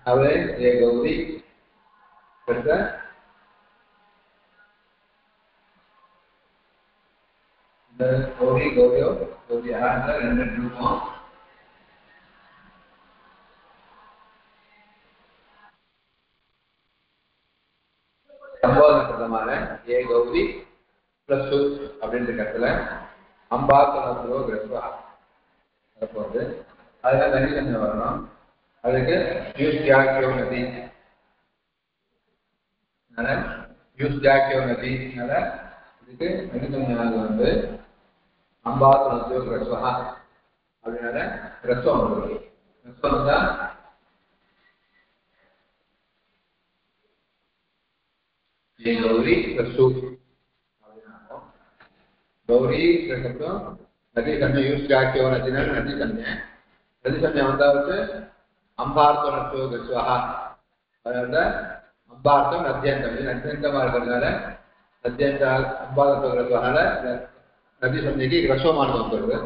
அது ஏ கௌரி பெருச இந்த கௌரி கௌரியோ கௌரி ஆக ரெண்டு ரூபம் சம்போதன பிரதமான ஏ கௌரி பிளஸ் அப்படின்ற கருத்துல அம்பாத்தனோ கிரஸ்வா போகுது அதுல தனி கொஞ்சம் வரணும் அதுக்கு யூஸ் ஜாக்கியோ நதி யூஸ் ஜாக்கியோ நதினால இதுக்கு தனி கொஞ்சம் வந்து அம்பாத்தனோ கிரஸ்வா அப்படினால கிரஸ்வம் வருது கிரஸ்வம் தான் ये गौरी रसू गौरी शब्दம் நதி சமய யூஸ் ஜாக்கியோ நதினா நதி சமய நதி சமயம் வந்தாவது அம்பார்த்தம் நச்சோ கஸ்வஹா அதனால அம்பார்த்தம் நத்தியந்தம் நத்தியந்தமா இருக்கிறதுனால நத்தியந்த அம்பார்த்தம் கஸ்வஹால நதி சமயக்கு ரசோமானது வருது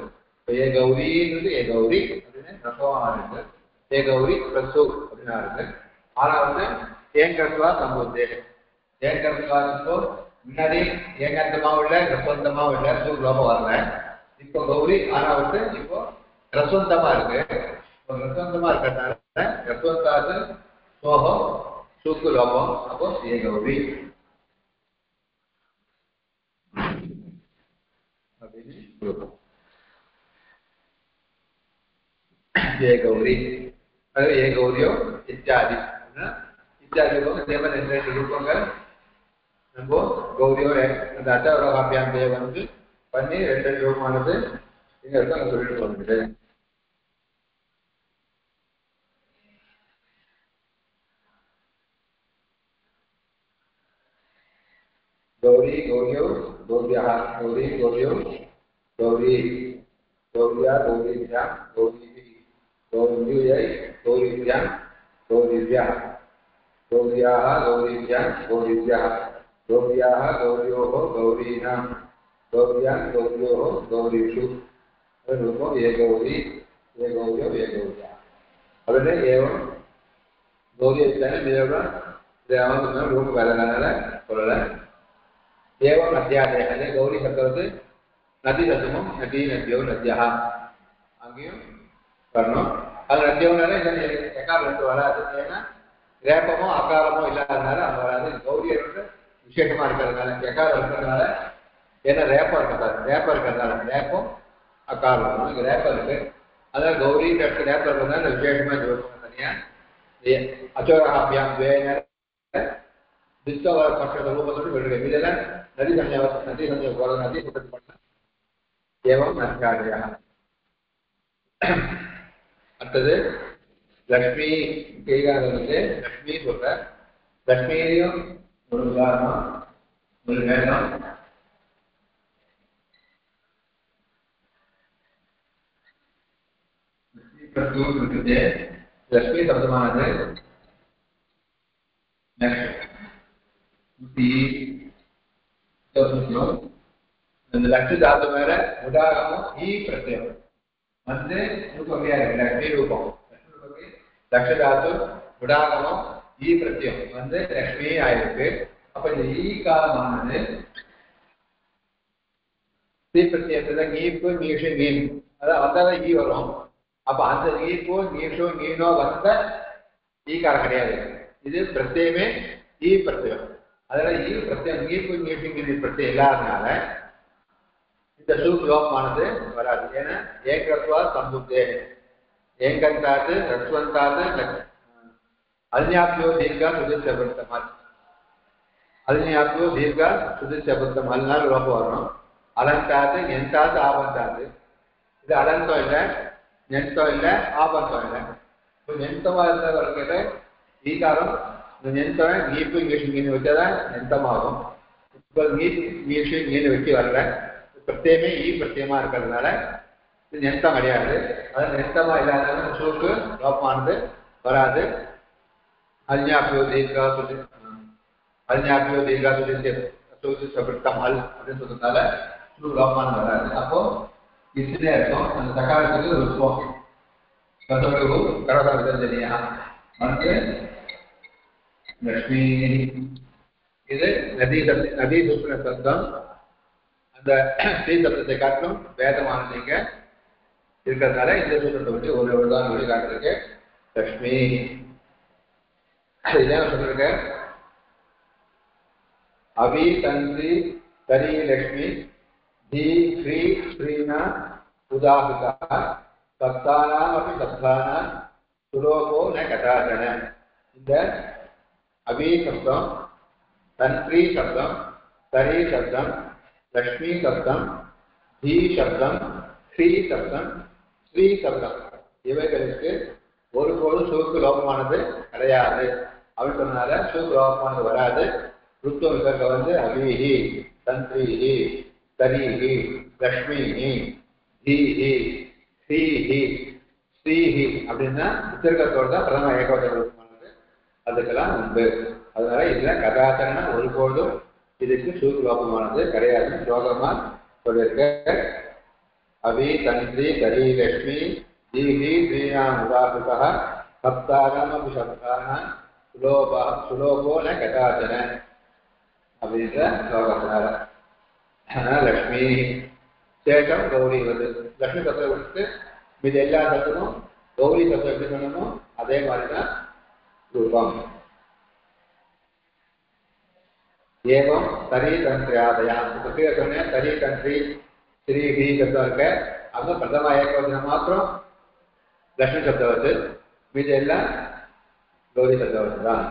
ஏ கௌரின்றது ஏ கௌரி அப்படின்னு ரசோமானது இருக்கு ஏ கௌரி ரசு அப்படின்னா இருக்கு ஆனா வந்து ஏன் கஸ்வா சம்பூத்தே ஏன் கருத்துவாதோ முன்னாடி ஏகாந்தமாவும் இல்லை ரசவந்தமாவும் இல்லை சூழ்நிலமும் வரல இப்போ கௌரி ஆனா வந்து இப்போ ரசவந்தமா இருக்கு ரசவந்தமா இருக்கிறதுனால ரசவந்தாது சோகம் சூக்கு லோகம் அப்போ ஏ கௌரி அப்படின்னு ஏ கௌரி அது ஏ கௌரியோ இத்தியாதி இத்தியாதி ரூபங்கள் நம்ம கௌரியோ அந்த அச்சாவராபியாந்தைய வந்து பண்ணி ரெண்டு ரூபமானது இங்க அங்க சொல்லிட்டு வந்துட்டு गौरी गौरियो गौरिया गौरी गौरियो गौरी गौरिया गौरीभ्या गौरी गौरीयै गौरीभ्या गौरीभ्या गौर्याः गौरीभ्या गौरीभ्यः गौर्याः गौर्योः गौरीणां गौर्यां गौर्योः गौरीषु रूपो ये गौरी ये गौर्यो ये गौर्या अवने एवं गौरी इत्यादि मेरा देवांगना रूप वरनाला बोलला एवं अध्याय है गौरी शब्द नदी रसमो नदी नद्यो नद्यः अंगियो करनो அது நதியோனால எக்கால ரெண்டு வராது ஏன்னா ரேப்பமோ அகாரமோ இல்லாதனால அங்க வராது கௌரியை வந்து விசேஷமா இருக்கிறதுனால எக்காலம் இருக்கிறதுனால ஏன்னா ரேப்பம் இருக்கிறதுனால ரேப்பம் அகாரம் இங்க ரேப்பம் இருக்கு அதான் கௌரி இடத்துல ரேப்பம் இருக்கிறதுனால விசேஷமா சொல்லுவாங்க தனியா அச்சோராபியாம் வேன விஸ்வ பட்ச ரூபத்தோடு விடுறது இதெல்லாம் नदी संजय बोल नदी एवं नद्यादयः அடுத்தது லக்ஷ்மி கைகாரனுக்கு லக்ஷ்மி சொல்ற லக்ஷ்மியும் ஒரு உதாரணம் ஒரு வேதம் லக்ஷ்மி சப்தமானது இந்த லட்சு தாத்து மேல உதாரணமும் ஈ பிரத்யம் வந்து ரூபமையா இருக்கு லக்ஷ்மி ரூபம் லட்சு தாத்து உடாகமும் ஈ பிரத்யம் வந்து லக்ஷ்மி ஆயிருக்கு அப்ப இந்த ஈ காலமானது ஈ பிரத்யத்துல நீப்பு நீஷு நீன் அதான் வந்தாதான் ஈ வரும் அப்ப அந்த நீப்போ நீஷோ நீனோ வந்த ஈ காலம் கிடையாது இது பிரத்யமே ஈ பிரத்யம் அதனால ஈ பிரத்யம் நீப்பு நீஷு நீ பிரத்யம் இல்லாதனால இந்த சூக்லோகமானது வராது ஏன்னா ஏகத்வா சம்புத்தே ஏகந்தாது ரஸ்வந்தாது அல்ஞாப்யோ தீர்கா சுதிச்சபத்தமல் அல்ஞாப்யோ தீர்கா சுதிச்சபத்தம் அதனால லோகம் வரணும் அலந்தாது எந்தாது ஆபந்தாது இது அலந்தம் இல்லை நெந்தம் இல்லை ஆபந்தம் இல்லை இப்போ நெந்தமா இருந்தவர்கிட்ட ஈகாரம் இந்த நெந்தம் நீப்பு இங்கிலீஷ் மீன் வச்சாதான் நெந்தமாகும் இப்போ நீட் இங்கிலீஷ் மீன் வச்சு வரல பிரத்யமே ஈ பிரத்யமா இருக்கிறதுனால இது நெந்தம் கிடையாது அது நெந்தமா இல்லாதனால சூக்கு லோகமானது வராது அல்ஞாப்யோ தீர்கா சுதி அல்ஞாப்யோ தீர்கா சுதி சபிருத்தம் அல் அப்படின்னு சொல்றதுனால சூக்கு லோகமானது வராது அப்போ इसलिए तो सकारात्मक रूपों कथोरु करोड़ विदर्जनीय வந்து லக்ஷ்மி. இது நதி சூத்திர சப்தம். அந்த ஸ்ரீ சப்தத்தை காட்டும் வேதமானது இங்க இருக்கிறதுனால இந்த சூத்திரத்தை வச்சு ஒரு உதாரணம் சொல்லி காட்டுறதுக்கு லக்ஷ்மி. இதான் சொல்லிருக்க. அவி தந்தி தரி லக்ஷ்மி தி ஸ்ரீ ஸ்ரீனா உதாஹிதா சப்தானாம் அப்படி சப்தானாம் சுலோகோ ந கதாச்சன. இந்த அவி சப்தம், தன்ஸ்ரீ சப்தம், தரி சப்தம், லக்ஷ்மி சப்தம், தி சப்தம், ஸ்ரீ சப்தம், ஸ்ரீ சப்தம் இவைகளுக்கு ஒருபோதும் சூக்கு லோகமானது கிடையாது. அப்படின்னு சொன்னால சூக்கு லோகமானது வராது. ருத்துவ விசர்க வந்து அபிஹி, தன்ஸ்ரீஹி, தரிஹி, லக்ஷ்மிஹி, தீஹி, ஸ்ரீஹி, ஸ்ரீஹி அப்படின்னா விசர்க்கத்தோடு தான் பிரதம ஏகவச்சன ரூபமானது அதுக்கெல்லாம் உண்டு. அதனால இதுல கதாச்சரண ஒருபோதும் இதுக்கு சூக்கு லோகமானது கிடையாது. ஸ்லோகமா சொல்லியிருக்க. அவி தன்ஸ்ரீ தரி லக்ஷ்மி தீஹி ஸ்ரீனாம் உதாஹிதः சப்தானாம் அபி சப்தானாம் சுலோகோ ந கதாச்சன அப்படின்ற ஸ்லோகத்தினால லக்ஷ்மி சேஷம் கௌரி வந்து லக்ஷ்மி சப்தத்தை விட்டு மீது எல்லா சப்தமும் கௌரி சப்தம் எப்படி சொன்னமோ அதே மாதிரிதான் ரூபம். ஏவம் தரி தந்திரி ஆதயா கீழே சொன்னேன். தரி தந்திரி ஸ்ரீ ஹி சப்தம் இருக்க. அங்க பிரதம ஏகவச்சனம் மாத்திரம் லக்ஷ்மி சப்தம் வச்சு மீது எல்லாம் கௌரி சப்தம் வச்சுதான்.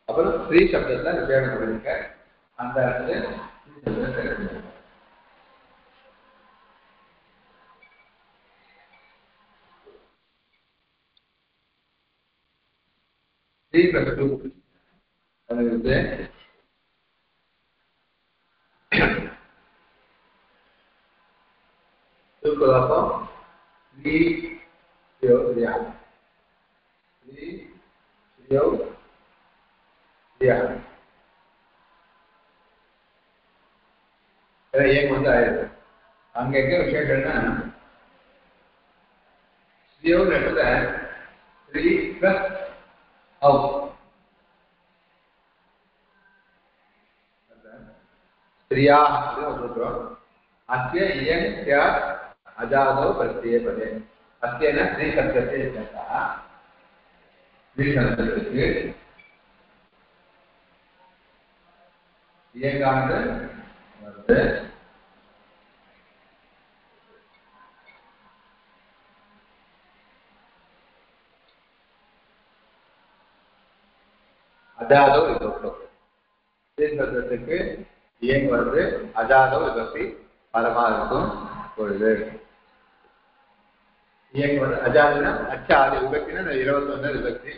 அப்புறம் ஸ்ரீ சப்தத்தை விசேஷம் பண்ணிருக்க. அந்த இடத்துல ஸ்ரீ பிளஸ் 2 அது வந்து சூப்பராப்பம் ஸ்ரீ யோதியா ஸ்ரீ யோதியா ஏன் வந்து ஆயிருக்கு. அங்க எங்க விசேஷம்னா ஸ்ரீயோட இடத்துல ஸ்ரீ பிளஸ் அவுட் ஸ்திரியா சொல்றோம். அஸ்ய இயன் ஸ்யாத் அஜாதோ பிரத்யே பதே. அஸ்யன ஸ்ரீ சப்தத்தை சேர்த்தா ஸ்ரீ சப்தத்துக்கு இயங்கானது வருது. அஜாதோ விபக்தோ. ஸ்ரீ சப்தத்துக்கு இயங்க வருது. அஜாதோ விபக்தி பரமா இருக்கும் பொழுது இயங்க வருது. அஜாதுன்னா அச்ச ஆதி விபக்தினா 21 விபக்தி.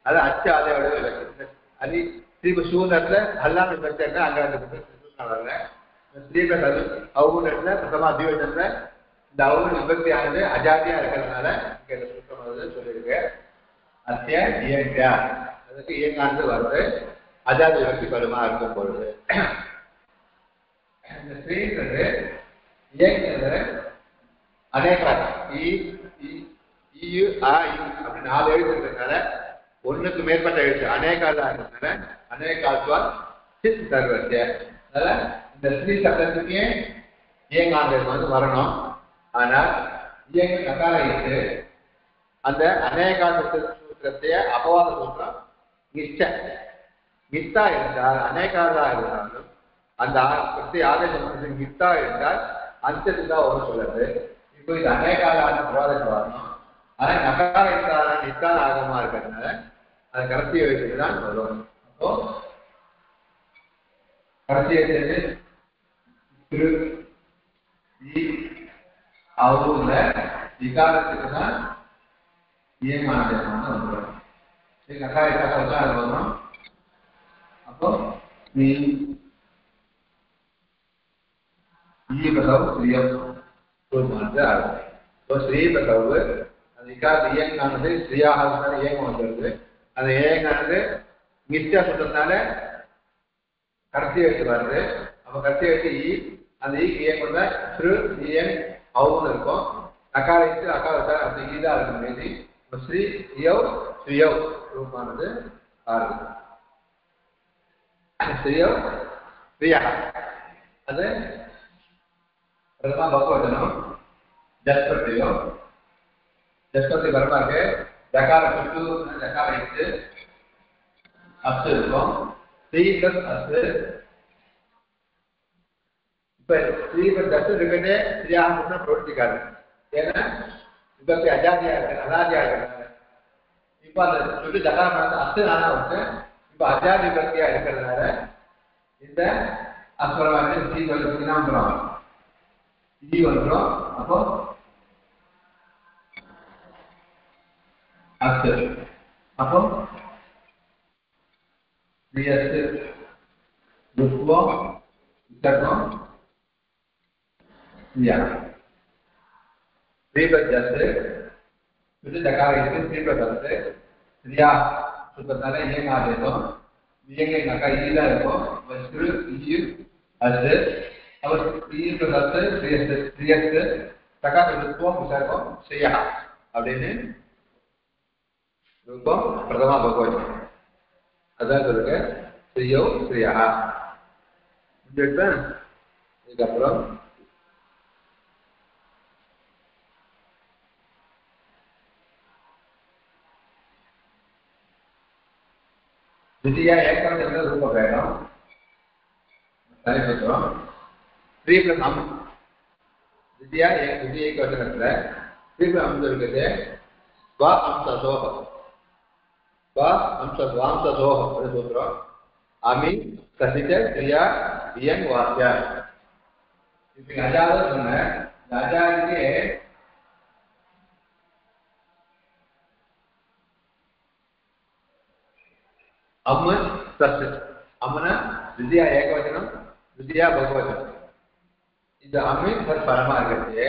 அது அச்ச ஆதியோட விபக்தி. அது ஸ்ரீ சூதத்துல அல்லாம விபக்தி அங்க அந்த வரல. ஸ்ரீபஸ் அது அவுல பிரதமா அதிவச்சனத்துல இந்த அவுல விபக்தி ஆனது அஜாதியா இருக்கிறதுனால இங்க இந்த சுத்தம் சொல்லியிருக்கு. அத்திய இயங்கியா அதுக்கு இயங்கானது வருது. அஜாதி விபக்தி பருமா இருக்கும் பொழுது இந்த ஸ்ரீங்கிறது இயங்குறது அநேகா அப்படி 4 எழுத்து இருக்கிறதுனால ஒண்ணுக்கு மேற்பட்ட எழுத்து அநேகாலா இருக்கிறதுனால அநேகாத்வால் சித் சர்வஸ்ய. அதனால இந்த ஸ்ரீ சப்தத்துக்கே இயங்கானது வந்து வரணும். ஆனால் இயங்கு நகார இருக்கு. அந்த அநேகாந்த சூத்திரத்தைய அபவாத சூத்திரம் மித்தா இருந்தால் அநேகாதா இருந்தாலும் அந்த ஆதேசம் மித்தா இருந்தால் அந்தத்துக்கு தான் ஒரு சொல்லுது. இப்போ இது அநேகாதான பிரவாதத்தை வரணும். ஆனா நகார இத்தான ஆகமா இருக்கிறதுனால அது கடைசி எழுத்துக்கு தான் வரும். அப்போ கடைசி எழுத்து திரு அவுல விகாரத்துக்கு தான் இயங்கானது வந்துடும். நகாரத்தாக அது வரும். அப்போ நீ ஸ்ரீபசவு அது இயங்கானது ஸ்ரீயாக இயங்கம் வந்துடுது. அந்த இயங்கானது மிஸ்டா சொல்றதுனால கடைசி எழுத்து வருது. அப்ப கடைசி எழுத்து அந்த இயக்கம் தான் திரு இயன் அவுன்னு இருக்கும். நகாரத்து அகாரத்தால் அந்த ஈதா இருக்கும் மீதி ஸ்ரீ யௌ ஸ்ரீயௌ ரூபமானது ஆறுது. ஸ்ரீயௌ ஸ்ரீயா அது பிரதமா பகவதனம் ஜஸ்பத்தியோ ஜஸ்பத்தி பரமாக்கு ஜகார சுட்டு ஜகார இட்டு அஸ்து இருக்கும். ஸ்ரீ பிளஸ் அஸ்து. இப்ப ஸ்ரீ பிளஸ் அஸ்து இருக்கட்டே ஸ்ரீயாக மட்டும் பிரவர்த்திக்காது. ஏன்னா விபக்தி அஜாதியா இருக்கு, அனாதியா இருக்கிறதுனால. இப்ப அந்த சுட்டு ஜகாரம் அஸ்து நானா வந்து இப்ப அஜாதி விபக்தியா இருக்கிறதுனால இந்த அஸ்வரமான ஸ்ரீ என்ன வந்துடும், ஈ வந்துடும். அப்போ அஸ்து அப்போ ஸ்ரீயஸ்து ருத்வம் விசர்க்கம் ஸ்ரீயா ஸ்ரீபஜஸ்து சுட்டு ஜகாரித்து ஸ்ரீபஜஸ்து ஸ்ரீயா சுத்தத்தால இயங்க ஆதேசம் இயங்கினாக்கா ஈதான் இருக்கும். ஸ்ரு ஈ அஸ்து அவர் ஸ்ரீபஜஸ்து ஸ்ரீயஸ்து ஸ்ரீயஸ்து ஜகாரி ருத்வம் விசர்க்கம் ஸ்ரீயா அப்படின்னு ரூபம் பிரதமா பகவதம். அதான் சொல்லுங்க ஸ்ரீயோ ஸ்ரீயா. இதுக்கப்புறம் द्वितीया एकवचन रूप भेदम सही सूत्रम स्त्री प्लस अम द्वितीया एकवचनத்துல स्त्री प्लस अम சொல்லுது वा अंशसोह वा अंशसोह அது சூத்திரம். அமி கசித கிரியா இயன் வாக்கியா. இப்ப அஜாத சொன்ன அஜாதிக்கு अम्मन तस्य अम्मना द्वितीया एकवचनम द्वितीया बहुवचनम. இந்த அம்மின் பரமா இருக்கிறது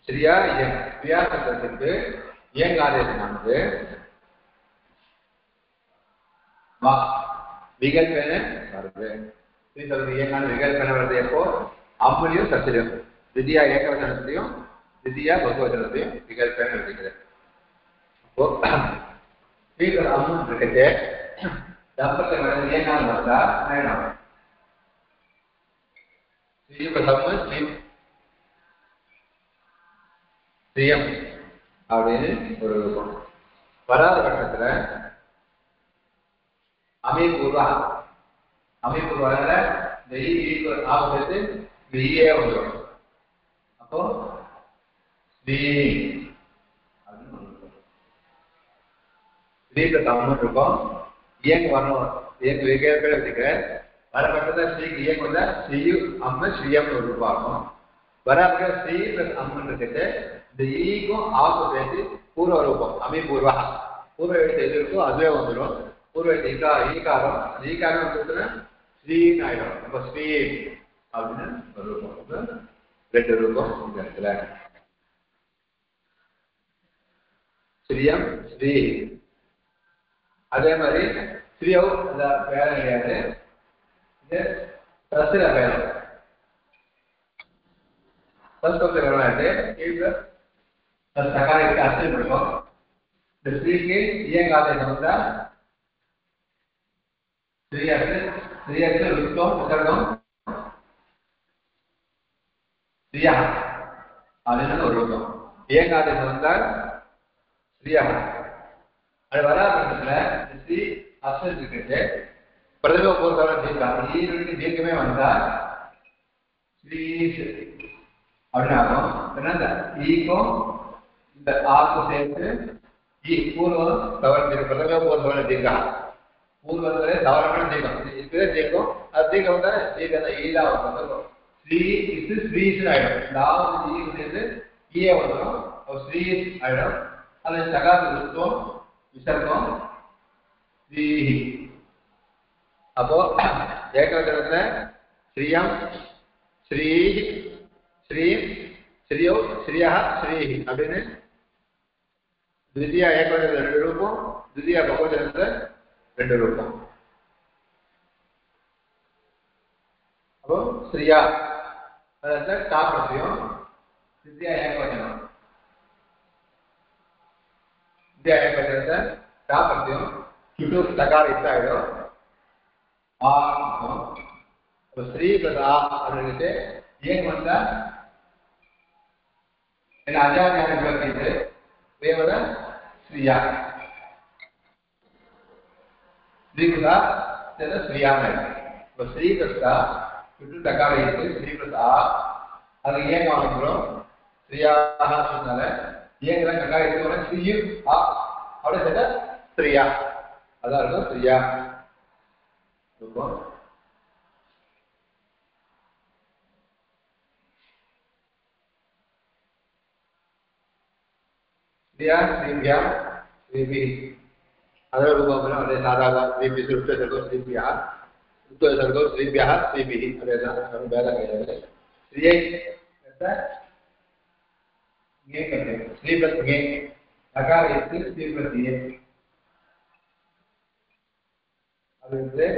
ஸ்ரீயா இயங் ஸ்ரீயா சப்தத்துக்கு இயங் ஆதேசமானது வா விகல்பன வருது. ஸ்ரீ சப்தத்துக்கு இயங்கான விகல்பன வருது எப்போ அம்மிலையும் சத்திலையும் द्वितीया ஏகவச்சனத்திலையும் द्वितीया बहुवचனத்திலையும் விகல்பன வருகிறது. அப்போ ஸ்ரீ அம்மன் இருக்கிறது दंपति ये नाम बता नैना श्री प्रथम श्री श्रीयम அப்படின்னு ஒரு ரூபம். வராத பட்சத்துல அமீபூர்வா அமீபூர்வால இந்த ஈக்கு ஆபத்து ஈயே வந்துடும். அப்போ ஸ்ரீ ஸ்ரீ பிரதமன் இருக்கும். இயங்க வரணும். இயங்க விகல்பன வச்சுக்கிறேன். வரப்பட்டதா ஸ்ரீக்கு இயங்க வந்தா ஸ்ரீயு அம்ம ஸ்ரீயம்னு ஒரு ரூபாகும். வராப்பட ஸ்ரீ பிளஸ் அம்மன் இருக்குது. இந்த ஈக்கும் ஆக்கும் சேர்த்து பூர்வ ரூபம் அமீபூர்வா. பூர்வ எழுத்து எது இருக்கோ அதுவே வந்துடும். பூர்வ எழுத்து ஈகாரம் அந்த ஈகாரம் வந்துச்சுன்னா ஸ்ரீன்னு ஆயிடும். அப்ப ஸ்ரீ அப்படின்னு ஒரு ரூபம். ரெண்டு ரூபம் இந்த இடத்துல ஸ்ரீயம் ஸ்ரீ. அதே மாதிரி ஸ்ரீயோ அந்த வேலை கிடையாது. இது சசிர வேலை சஸ்கொத்த வேலை சகாரிக்கு அர்த்தம் இருக்கும். இந்த ஸ்ரீக்கு இயங்காதேசம் வந்தா ஸ்ரீயத்து ருத்தம் விசர்க்கம் ஸ்ரீயா அப்படின்னு ஒரு ரூபம். இயங்காதேசம் வந்தால் ஸ்ரீயா. அது வராபட்சத்துல ஸ்ரீ அஸ்வன் இருக்கிறது பிரதம போர்த்தவரை தீர்க்காங்க. ஈருக்கு தீர்க்கமே வந்தா ஸ்ரீ அப்படின்னு ஆகும். இந்த ஈக்கும் இந்த ஆக்கும் சேர்த்து ஈ பூர்வம் தவறு பிரதம போர்த்தவரை தீர்க்கா. பூர்வத்திலே தவறான தீர்க்கம் இதுவே தீர்க்கம். அது தீர்க்கம் வந்தா தீர்க்கம் ஈதா வந்துடும். ஸ்ரீ இது ஸ்ரீஸ் ஆயிடும். இந்த ஆவது ஈ சேர்ந்து ஈயே வந்துடும். ஸ்ரீ ஆயிடும். அது சகாத்து ருத்தம் விசர்க்கம் ஸ்ரீ. அப்போ ஏகவச்சனத்துல ஸ்ரீயம் ஸ்ரீ ஸ்ரீ ஸ்ரீயோ ஸ்ரீயா ஸ்ரீ அப்படின்னு द्वितीया ஏகவச்சனத்துல ரெண்டு ரூபம், द्वितीया பகுவச்சனத்துல ரெண்டு ரூபம். அப்போ ஸ்ரீயா அதுல காப்பியம் द्वितीया ஏகவச்சனம் வித்யா ஏகவச்சனத்தை தாபத்தியம் சுட்டு தகார இத்தாயிடும் ஆகும். ஸ்ரீ பிரதா அப்படின்ட்டு ஏன் வந்தா என்ன அஜாதியான விபத்து தேவத ஸ்ரீயா ஸ்ரீபிரதா ஸ்ரீயான இப்போ ஸ்ரீகிருஷ்ணா சுட்டு தக்கார இருக்கு ஸ்ரீபிரதா அது ஏன் காமிக்கிறோம் ஸ்ரீயாக சொன்னால ஏன் தக்கார இருக்கு ஸ்ரீயு அப்படியே சேர்த்தா ஸ்ரீயா அதான் இருக்கும் ஸ்ரீயா स्त्रिया स्त्रीभ्यां स्त्रीभिः अदर रूपमेन अदे साधारण स्त्रीभिः उत्तरसर्गो स्त्रीभ्यः उत्तरसर्गो स्त्रीभ्यः स्त्रीभिः अदेन वेद कहेंगे स्त्रियै ऐसा ये करते स्त्री प्लस ये अकार इति स्त्री प्लस ये अदे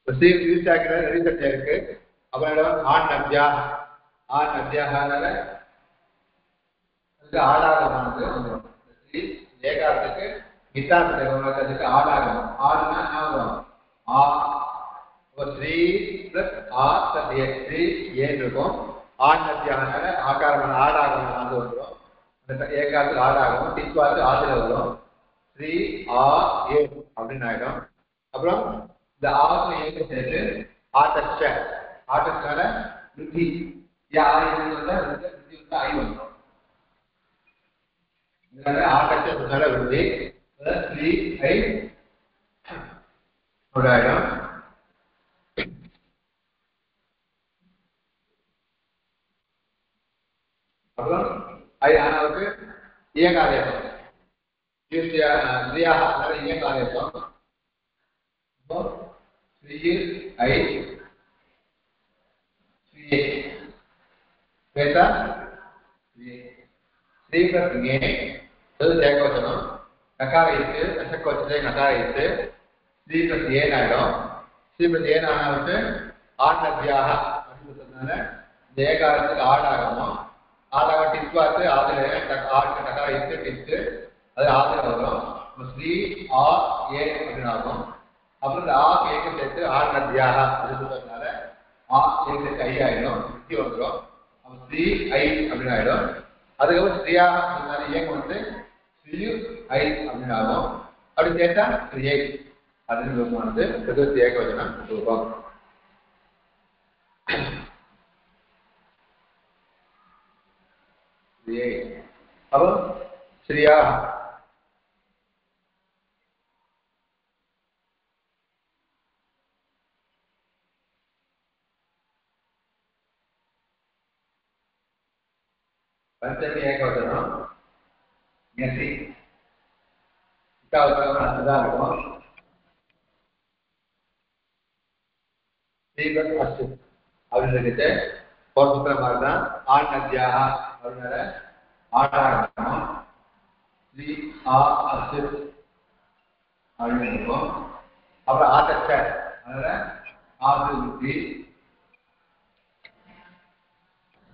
स्त्री यूज ஆகிற ரிசல்ட் இருக்கு அப்புறம் ஆண் நத்யானால அதுக்கு ஆடாகமானது வந்துடும் ஸ்ரீ ஏகாரத்துக்கு நித்தாந்தத்துக்கு ஆடாகமம் ஆடுனா என்ன வரும் ஆ Sri plus ah plus A Sri ஏன் இருக்கும் ஆண் நத்யானால ஆகாரமான ஆடாகமம் அது வந்துடும் அந்த ஏகாரத்துக்கு ஆடாகமம் டித்வாத்து ஆதில வரும் ஸ்ரீ ஆ ஏ அப்படின்னு ஆயிடும் அப்புறம் இந்த ஆக்கு ஏக்கு சேர்த்து ஆட்டச்ச ஆட்டச்சால விருத்தி யா ஆயுதங்கள விருத்தி வந்து ஆயு வந்துடும் இதனால ஆட்டச்சால விருத்தி ஸ்ரீ ஐ ஆயிடும் அப்புறம் ஐ ஆனாவுக்கு இயங்காதேசம் ஸ்ரீயாக அதனால இயங்காதேசம் श्री आई श्री वेदा श्री प्लस ये तद एकवचनम नकार इत्ते दशकवचने नकार इत्ते श्री प्लस ये नायडो श्री प्लस ये नानावट्टे आनद्याः அப்படினு சொன்னால ஏகாரத்துக்கு ஆடாகமம் ஆடாக டித்வாத்து ஆதிலே ஆட் நकार इत्ते டித்து அது ஆதில வரும் ஸ்ரீ ஆ ஏ அப்படினு ஆகும் அப்புறம் இந்த ஆ ஏக சேர்த்து ஆண் நத்யாக அப்படின்றதுனால ஆ ஏக சேர்த்து ஐ ஆயிடும் விருத்தி வந்துடும் அப்போ ஸ்ரீ ஐ அப்படின்னு ஆயிடும் அதுக்கப்புறம் ஸ்ரீயா சொன்னால ஏங்க வந்து ஸ்ரீயு ஐ அப்படின்னு ஆகும் அப்படி சேர்த்தா ஸ்ரீயை அப்படின்னு ரூபமானது சதுர்த்தி ஏகவச்சனம் ரூபம் ஸ்ரீயை அப்போ ஸ்ரீயா पंचमी एकवचनम यसी इतावचनम अदारकम श्रीगत अस्तु அப்படின்றது போர்த்துக்கிற மாதிரி தான் ஆண் நத்யாக அப்படின்னால ஆடாகமம் ஸ்ரீ ஆ அஸ்து அப்படின்னு இருக்கும் அப்புறம் ஆட்டச்ச அதனால ஆது விருத்தி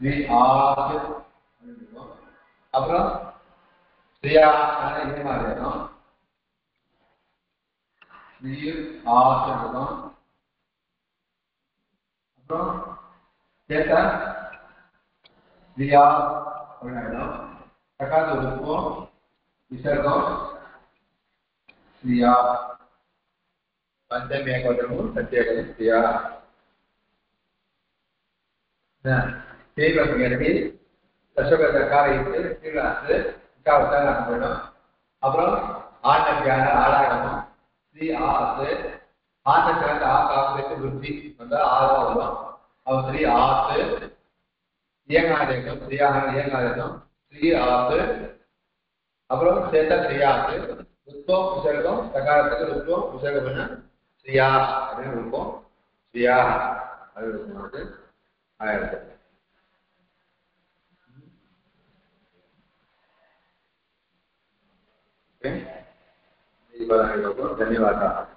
ஸ்ரீ ஆசு அப்புறம் ஸ்ரீயா இதே மாதிரி இருக்கும் ஸ்ரீ ஆசு இருக்கும் அப்புறம் சேர்த்தா ஸ்ரீயா அப்படின்னு தக்காத உறுப்பும் விசர்க்கம் ஸ்ரீயா பஞ்சமி ஏகவச்சனமும் சத்தியேகம் ஸ்ரீயா ஸ்ரீ दशकार அப்புறம் ஆனத்தியான ஆடாகமம் ஸ்ரீ ஆசு ஆனத்தியான ஆகாசத்துக்கு விருத்தி வந்தா ஆதம் வரும் அவன் ஸ்ரீ ஆசு இயங்காதேகம் ஸ்ரீயாக இயங்காதேகம் ஸ்ரீ ஆசு அப்புறம் சேத்த ஸ்ரீ ஆசு ருத்வம் விசர்க்கம் தகாரத்துக்கு ருத்வம் விசர்க்கம் ஸ்ரீயா அப்படின்னு இருக்கும் ஸ்ரீயா அது இருக்கும்போது ஆயிரத்து धन्यवाद।